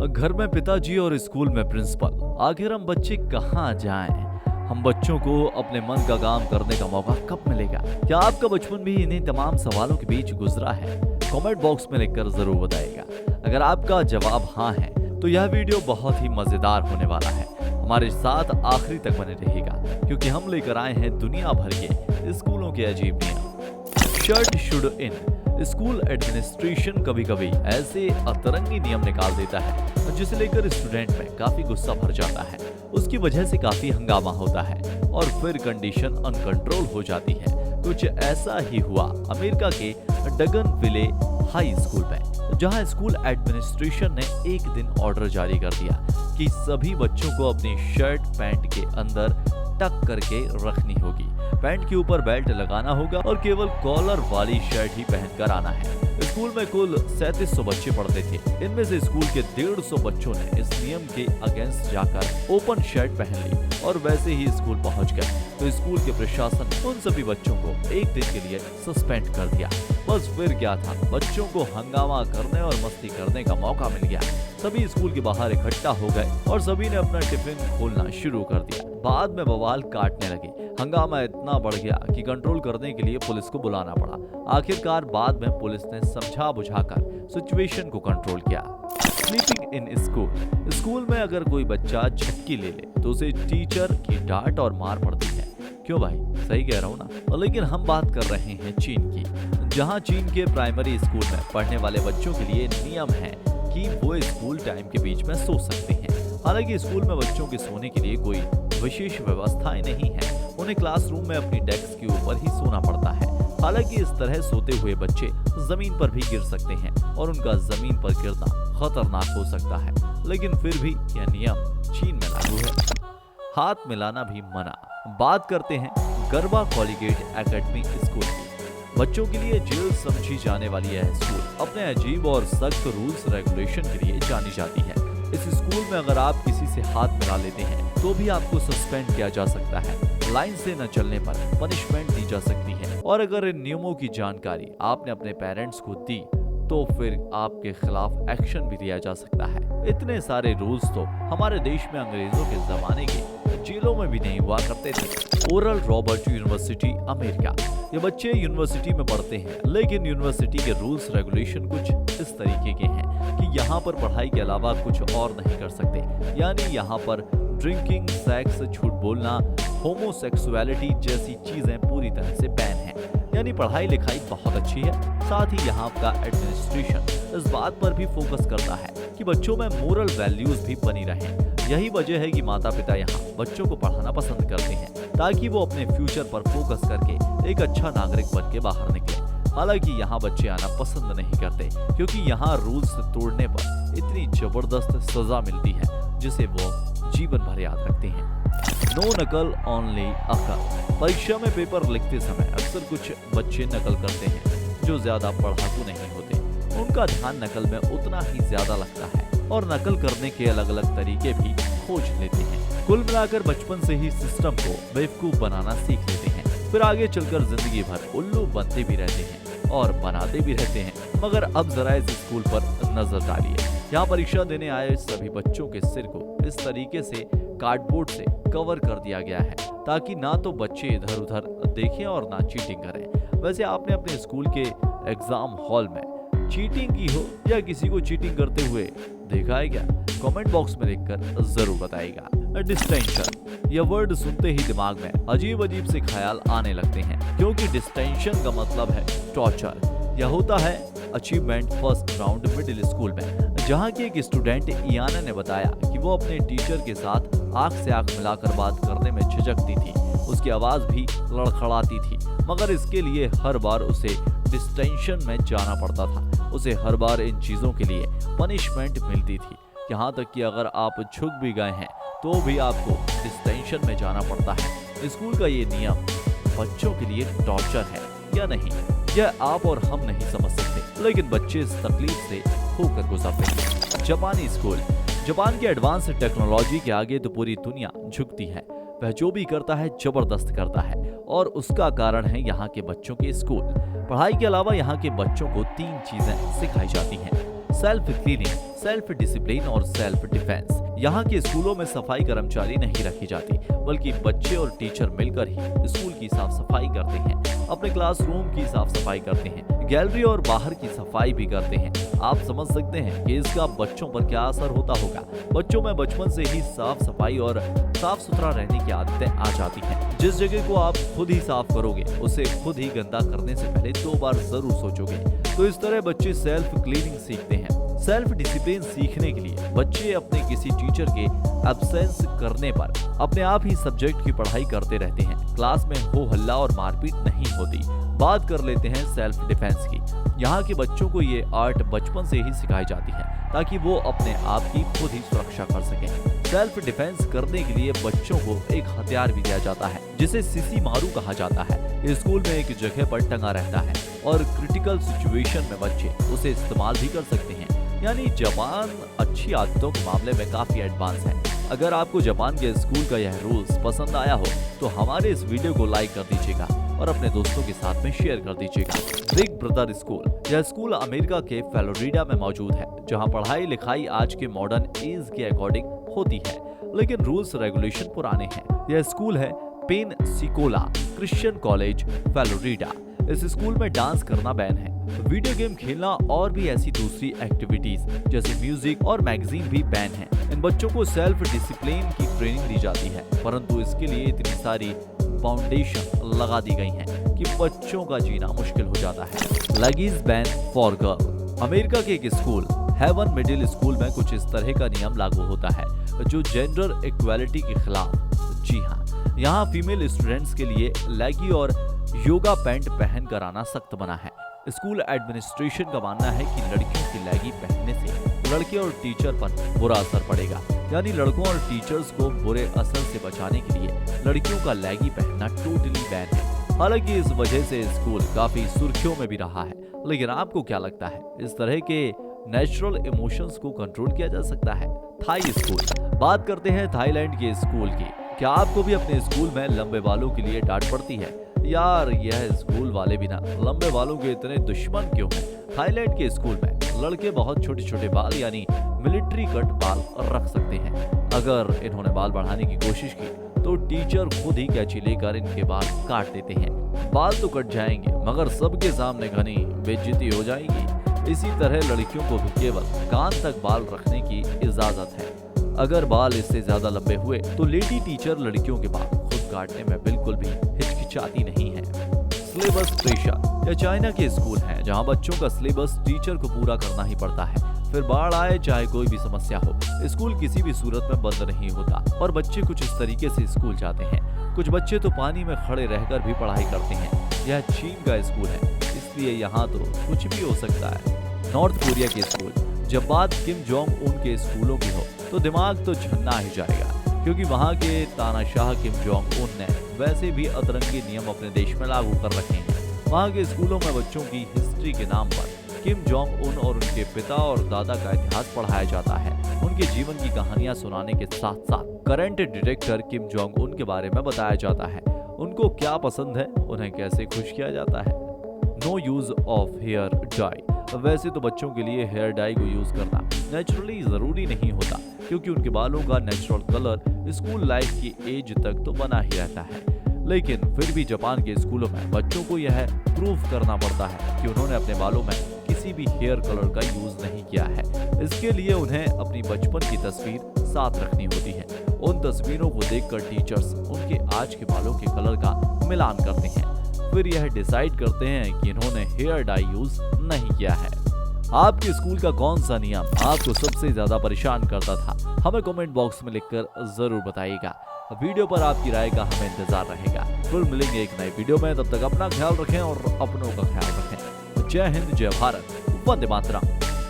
घर में पिताजी और स्कूल में प्रिंसिपल। आखिर हम बच्चे कहाँ जाएं? हम बच्चों को अपने मन का काम करने का मौका कब मिलेगा? क्या आपका बचपन भी इन्हीं तमाम सवालों के बीच गुजरा है? कमेंट बॉक्स में लिखकर जरूर बताइएगा। अगर आपका जवाब हाँ है तो यह वीडियो बहुत ही मजेदार होने वाला है। हमारे साथ आखिरी तक बने रहिएगा क्योंकि हम लेकर आए हैं दुनिया भर के स्कूलों के अजीब नियम। Shirt should in. School administration कभी कभी ऐसे अतरंगी नियम निकाल देता है जिसे लेकर स्टूडेंट में काफी गुस्सा भर जाता है। उसकी वजह से काफी हंगामा होता है और फिर कंडीशन अनकंट्रोल हो जाती है। कुछ ऐसा ही हुआ अमेरिका के डगन विले हाई स्कूल में, जहां स्कूल एडमिनिस्ट्रेशन ने एक दिन ऑर्डर जारी कर दिया कि सभी बच्चों को अपनी शर्ट पैंट के अंदर टक करके रखनी होगी, पैंट के ऊपर बेल्ट लगाना होगा और केवल कॉलर वाली शर्ट ही पहनकर आना है। स्कूल में कुल 3700 बच्चे पढ़ते थे। इनमें से स्कूल के 150 बच्चों ने इस नियम के अगेंस्ट जाकर ओपन शर्ट पहन ली और वैसे ही स्कूल पहुंच गए तो स्कूल के प्रशासन ने उन सभी बच्चों को एक दिन के लिए सस्पेंड कर दिया। बस फिर क्या था, बच्चों को हंगामा करने और मस्ती करने का मौका मिल गया। सभी स्कूल के बाहर इकट्ठा हो गए और सभी ने अपना टिफिन खोलना शुरू कर दिया। बाद में बवाल काटने लगे। हंगामा इतना बढ़ गया कि कंट्रोल करने के लिए पुलिस को बुलाना पड़ा। आखिरकार बाद में पुलिस ने समझा बुझाकर सिचुएशन को कंट्रोल किया। Sleeping in school. स्कूल में अगर कोई बच्चा झपकी ले ले तो उसे टीचर की डांट और मार पड़ती है। क्यों भाई, सही कह रहा हूँ ना? लेकिन हम बात कर रहे हैं चीन की, जहाँ चीन के प्राइमरी स्कूल में पढ़ने वाले बच्चों के लिए नियम है कि वो स्कूल टाइम के बीच में सो सकते हैं। हालांकि स्कूल में बच्चों के सोने के लिए कोई विशेष व्यवस्थाएं नहीं है। उन्हें क्लासरूम में अपनी डेस्क के ऊपर ही सोना पड़ता है। हालांकि इस तरह सोते हुए बच्चे जमीन पर भी गिर सकते हैं और उनका जमीन पर गिरना खतरनाक हो सकता है, लेकिन फिर भी यह नियम चीन में लागू है। हाथ मिलाना भी मना। बात करते हैं गरबा कॉलीगेट एकेडमी स्कूल की। बच्चों के लिए जेल समझी जाने वाली यह स्कूल अपने अजीब और सख्त रूल्स रेगुलेशन के लिए जानी जाती है। इस स्कूल में अगर आप किसी से हाथ मिला लेते हैं तो भी आपको सस्पेंड किया जा सकता है। लाइन से न चलने पर पनिशमेंट दी जा सकती है और अगर इन नियमों की जानकारी आपने अपने पेरेंट्स को दी तो फिर आपके खिलाफ एक्शन भी लिया जा सकता है। इतने सारे रूल्स तो हमारे देश में अंग्रेजों के जमाने के जेलों में भी नहीं हुआ करते थे। Oral Robert university America. ये बच्चे यूनिवर्सिटी में पढ़ते हैं, लेकिन यूनिवर्सिटी के रूल्स रेगुलेशन कुछ इस तरीके के हैं कि यहाँ पर पढ़ाई के अलावा कुछ और नहीं कर सकते। यानी यहाँ पर ड्रिंकिंग, सेक्स, झूठ बोलना, होमोसेक्सुअलिटी जैसी चीजें पूरी तरह से बैन है। यानी पढ़ाई लिखाई बहुत अच्छी है। साथ ही यहाँ का एडमिनिस्ट्रेशन इस बात पर भी फोकस करता है कि बच्चों में मोरल वैल्यूज भी बनी रहें। यही वजह है कि माता पिता यहाँ बच्चों को पढ़ाना पसंद करते हैं ताकि वो अपने फ्यूचर पर फोकस करके एक अच्छा नागरिक बन के बाहर निकले। हालांकि यहाँ बच्चे आना पसंद नहीं करते क्योंकि यहाँ रूल्स तोड़ने पर इतनी जबरदस्त सजा मिलती है जिसे वो जीवन भर याद रखते हैं। नो नकल ओनली अकल। परीक्षा में पेपर लिखते समय अक्सर कुछ बच्चे नकल करते हैं जो ज्यादा पढ़ाकू नहीं होते। उनका ध्यान नकल में उतना ही ज्यादा लगता है और नकल करने के अलग अलग तरीके भी खोज लेते हैं। कुल मिलाकर बचपन से ही सिस्टम को बेवकूफ बनाना सीख लेते हैं, फिर आगे चलकर जिंदगी भर उल्लू बनते भी रहते हैं और बनाते भी रहते हैं। मगर अब जरा इस स्कूल पर नजर डालिए। यहाँ परीक्षा देने आए सभी बच्चों के सिर को इस तरीके से कार्डबोर्ड से कवर कर दिया गया है ताकि ना तो बच्चे इधर उधर देखें और ना चीटिंग करें। वैसे आपने अपने स्कूल के एग्जाम हॉल में चीटिंग की हो या किसी को चीटिंग करते हुए देखा है क्या? कमेंट बॉक्स में लिखकर जरूर बताइएगा। डिस्टेंशन। यह वर्ड सुनते ही दिमाग में अजीब अजीब से ख्याल आने लगते हैं क्योंकि डिस्टेंशन का मतलब है टॉर्चर। यह होता है achievement first round middle school में, जहां की एक स्टूडेंट इयाना ने बताया कि वो अपने टीचर के साथ आंख से आंख मिलाकर बात करने में झिझकती थी। उसकी आवाज भी लड़खड़ाती थी, मगर इसके लिए हर बार उसे डिस्टेंशन में जाना पड़ता था। उसे हर बार इन चीजों के लिए पनिशमेंट मिलती थी। यहाँ तक कि अगर आप झुक भी गए हैं तो भी आपको डिस्टेंशन में जाना पड़ता है। स्कूल का ये नियम बच्चों के लिए टॉर्चर है या नहीं, यह आप और हम नहीं समझ सकते, लेकिन बच्चे इस तकलीफ से होकर गुजरते हैं। जापानी स्कूल। जापान के एडवांस टेक्नोलॉजी के आगे तो पूरी दुनिया झुकती है। वह जो भी करता है जबरदस्त करता है और उसका कारण है यहाँ के बच्चों के स्कूल। पढ़ाई के अलावा यहाँ के बच्चों को 3 चीजें सिखाई जाती हैं। सेल्फ क्लीनिंग, सेल्फ डिसिप्लिन और सेल्फ डिफेंस। यहाँ के स्कूलों में सफाई कर्मचारी नहीं रखी जाती, बल्कि बच्चे और टीचर मिलकर ही स्कूल की साफ सफाई करते हैं, अपने क्लासरूम की साफ सफाई करते हैं, गैलरी और बाहर की सफाई भी करते हैं। आप समझ सकते हैं कि इसका बच्चों पर क्या असर होता होगा। बच्चों में बचपन से ही साफ सफाई और साफ सुथरा रहने की आदतें आ जाती हैं। जिस जगह को आप खुद ही साफ करोगे, उसे खुद ही गंदा करने से पहले 2 बार जरूर सोचोगे। तो इस तरह बच्चे सेल्फ क्लीनिंग सीखते हैं। सेल्फ डिसिप्लिन सीखने के लिए बच्चे अपने किसी टीचर के एब्सेंस करने पर अपने आप ही सब्जेक्ट की पढ़ाई करते रहते हैं। क्लास में हो हल्ला और मारपीट नहीं होती। बात कर लेते हैं सेल्फ डिफेंस की। यहाँ के बच्चों को ये आर्ट बचपन से ही सिखाई जाती है ताकि वो अपने आप की खुद ही सुरक्षा कर सकें। सेल्फ डिफेंस करने के लिए बच्चों को एक हथियार भी दिया जाता है जिसे सीसी मारू कहा जाता है। स्कूल में एक जगह पर टंगा रहता है और क्रिटिकल सिचुएशन में बच्चे उसे इस्तेमाल भी कर सकते हैं। यानी जापान अच्छी आदतों के मामले में काफी एडवांस है। अगर आपको जापान के स्कूल का यह रूल्स पसंद आया हो तो हमारे इस वीडियो को लाइक कर दीजिएगा और अपने दोस्तों के साथ में शेयर कर दीजिएगा। बिग ब्रदर स्कूल, यह स्कूल अमेरिका के फ्लोरिडा में मौजूद है, जहां पढ़ाई लिखाई आज के मॉडर्न एज के अकॉर्डिंग होती है, लेकिन रूल्स रेगुलेशन पुराने हैं। यह स्कूल है पेनसिकोला क्रिश्चियन कॉलेज, फ्लोरिडा। इस स्कूल में डांस करना बैन है, वीडियो गेम खेलना और भी ऐसी दूसरी एक्टिविटीज जैसे म्यूजिक और मैगजीन भी बैन है। इन बच्चों को सेल्फ डिसिप्लिन की ट्रेनिंग दी जाती है, परंतु इसके लिए इतनी सारी फाउंडेशन लगा दी गई हैं कि बच्चों का जीना मुश्किल हो जाता है। Leggings ban for girl, America के एक स्कूल हेवन मिडिल स्कूल में कुछ इस तरह का नियम लागू होता है जो जेंडर इक्वालिटी के खिलाफ। जी हाँ, यहाँ फीमेल स्टूडेंट्स के लिए लेगी और योगा पैंट पहन कर आना सख्त बना है। स्कूल एडमिनिस्ट्रेशन का मानना है कि लड़कियों की लेगी पहनने से लड़के और टीचर पर बुरा असर पड़ेगा, यानी लड़कों और टीचर्स को बुरे असर से बचाने के लिए लड़कियों का लेगी पहनना टोटली बैन है। हालांकि इस वजह से स्कूल काफी सुर्खियों में भी रहा है, लेकिन आपको क्या लगता है इस तरह के नेचुरल इमोशंस को कंट्रोल किया जा सकता है? थाई स्कूल, बात करते हैं थाईलैंड के स्कूल की। क्या आपको भी अपने स्कूल में लंबे बालों के लिए डांट पड़ती है? यार, यह स्कूल वाले भी ना लंबे बालों के इतने दुश्मन क्यों हैं? थाईलैंड के स्कूल में लड़के बहुत छोटे छोटे बाल यानी मिलिट्री कट बाल रख सकते हैं। अगर इन्होंने बाल बढ़ाने की कोशिश की तो टीचर खुद ही कैंची लेकर इनके बाल काट देते हैं। बाल तो कट जाएंगे मगर सबके सामने घनी बेइज्जती हो जाएगी। इसी तरह लड़कियों को भी केवल कान तक बाल रखने की इजाजत है। अगर बाल इससे ज्यादा लंबे हुए तो लेडी टीचर लड़कियों के बाल खुद काटने में बिल्कुल भी हिचकिचाती नहीं है। सिलेबस प्रेशर, यह चाइना के स्कूल हैं जहां बच्चों का सिलेबस टीचर को पूरा करना ही पड़ता है, फिर बाढ़ आए चाहे कोई भी समस्या हो। स्कूल किसी भी सूरत में बंद नहीं होता और बच्चे कुछ इस तरीके से स्कूल जाते हैं। कुछ बच्चे तो पानी में खड़े रहकर भी पढ़ाई करते हैं। यह चीन का स्कूल है, इसलिए यहाँ तो कुछ भी हो सकता है। नॉर्थ कोरिया के स्कूल, जब बात किम जोंग उन के स्कूलों की हो तो दिमाग तो झन्ना ही जाएगा, क्योंकि वहाँ के तानाशाह किम जोंग उन ने वैसे भी अतरंगी नियम अपने देश में लागू कर रखे हैं। वहाँ के स्कूलों में बच्चों की हिस्ट्री के नाम पर किम जोंग उन और उनके पिता और दादा का इतिहास पढ़ाया जाता है। उनके जीवन की कहानियां सुनाने के साथ साथ current director Kim Jong Un के बारे में बताया जाता है। उनको क्या पसंद है, उन्हें कैसे खुश किया जाता है। No use of hair dye, वैसे तो बच्चों के लिए हेयर डाई को यूज करना नेचुरली जरूरी नहीं होता, क्योंकि उनके बालों का नेचुरल कलर स्कूल लाइफ की एज तक तो बना ही रहता है। लेकिन फिर भी जापान के स्कूलों में बच्चों को यह प्रूफ करना पड़ता है कि उन्होंने अपने बालों में किसी भी हेयर कलर का यूज नहीं किया है। इसके लिए उन्हें अपनी बचपन की तस्वीर साथ रखनी होती है। उन तस्वीरों को देखकर टीचर्स उनके आज के बालों के कलर का मिलान करते हैं, फिर यह डिसाइड करते हैं कि इन्होंने हेयर डाई यूज नहीं किया है। आपके स्कूल का कौन सा नियम आपको सबसे ज्यादा परेशान करता था? हमें कमेंट बॉक्स में लिखकर जरूर बताइएगा। वीडियो पर आपकी राय का हमें इंतजार रहेगा। फिर मिलेंगे एक नई वीडियो में, तब तक अपना ख्याल रखें और अपनों का ख्याल रखें। जय हिंद, जय भारत, वंदे मातरम।